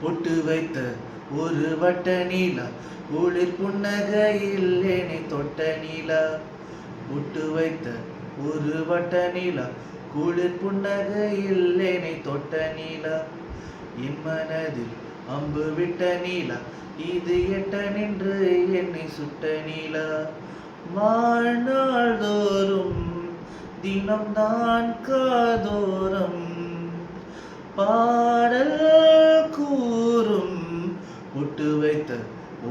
பொட்டு வைத்த ஒரு வட்ட நீலா, குளிர் புன்னகையில் என்னை தொட்ட நீலா. பொட்டு வைத்த ஒரு வட்ட நீலா, குளிர் புன்னகையில் என்னை தொட்ட நீலா. என் மனதில் அம்பு விட்ட நீலா, இது எட்ட நின்று என்னை சுட்ட நீலா. வாழ்நாள் தோறும் தினம்தான் காதோரம் பாடல் கூறும். பொட்டு வைத்த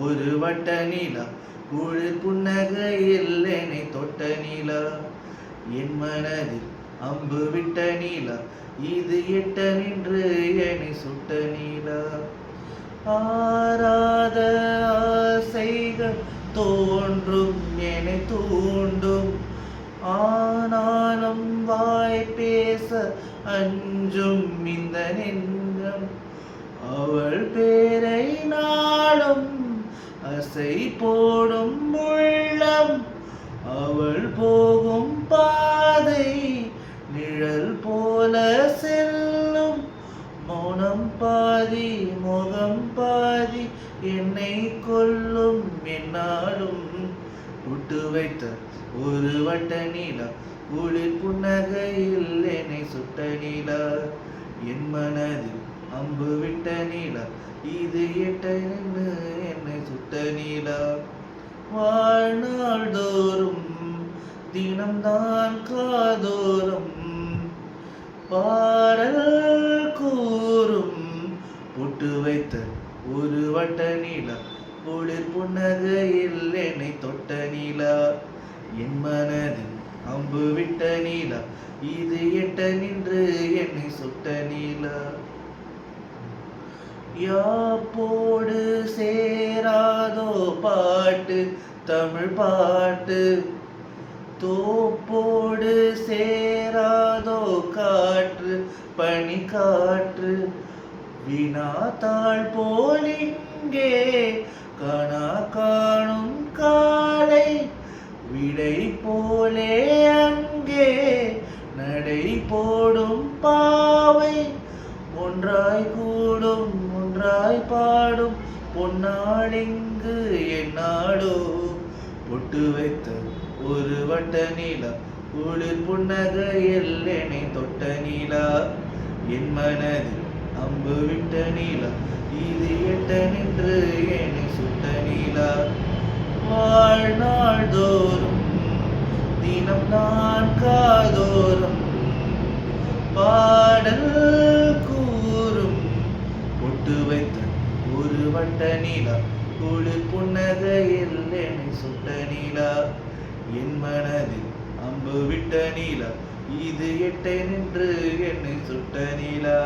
ஒரு வட்ட நீலா, குளிர் புன்னகையில் என்னை தொட்ட நீலா. என் மனதில் அம்பு விட்ட நீலா, இது எட்ட நின்று என்னை சுட்ட நீலா. ஆராத ஆசைகள் தோன்றும் என்னை தூண்டும், ஆனாலும் வாய் பேச அஞ்சும் இந்த நெஞ்சம். அவள் பேரை நாளும் அசை போடும் உள்ளம், அவள் போகும் பாதை நிழல் போல செல்லும். மௌனம் பாதி முகம் பாதி என்னை கொல்லும் என்னாலும். பொட்டு வைத்த ஒரு வட்ட நீலா, குளிர் புன்னகையில் என்னை சுட்ட நீலா. என் மனதில் அம்பு விட்ட நீலா, இது எட்ட நின்று என்னை சுட்ட நீலா. வாழ்நாள் தோறும் தினம்தான் காதோறும் பாடல் கூறும். பொட்டு வைத்த ஒரு வட்ட நீலா, குளிர் புன்னகையில் என்னை தொட்ட நீலா. என் மனதில் அம்பு விட்ட நீலா, இது எட்ட நின்று என்னை சுட்ட நீலா. யாப்போடு சேராதோ பாட்டு தமிழ் பாட்டு, தோப்போடு சேராதோ காற்று பனி காற்று. வினாத்தாள் போல் இங்கே கனா காணும் காலை, விடை போலே அங்கே நடை போடும் பாவை. ஒன்றாய் கூடும் ஒன்றாய் பாடும் பொன்னாளிங்கு என்னாடோ. பொட்டு வைத்த ஒரு வட்ட நீலா, குளிர் புன்னகையில் என்னை தொட்ட நீலா. என் மனதில் அம்பு விட்ட நீலா, இது எட்ட நின்று என்னை சுட்ட நீலா. வாழ்நாள் தோறும் தினம் நான் காதோறும் பாடல் கூறும். பொட்டு வைத்த ஒரு வட்ட நீலா, குளிர் புன்னகையில் என்னை சுட்ட நீலா. என் மனதில் அம்பு விட்ட நீலா, இது எட்ட நின்று என்னை சுட்ட நீலா.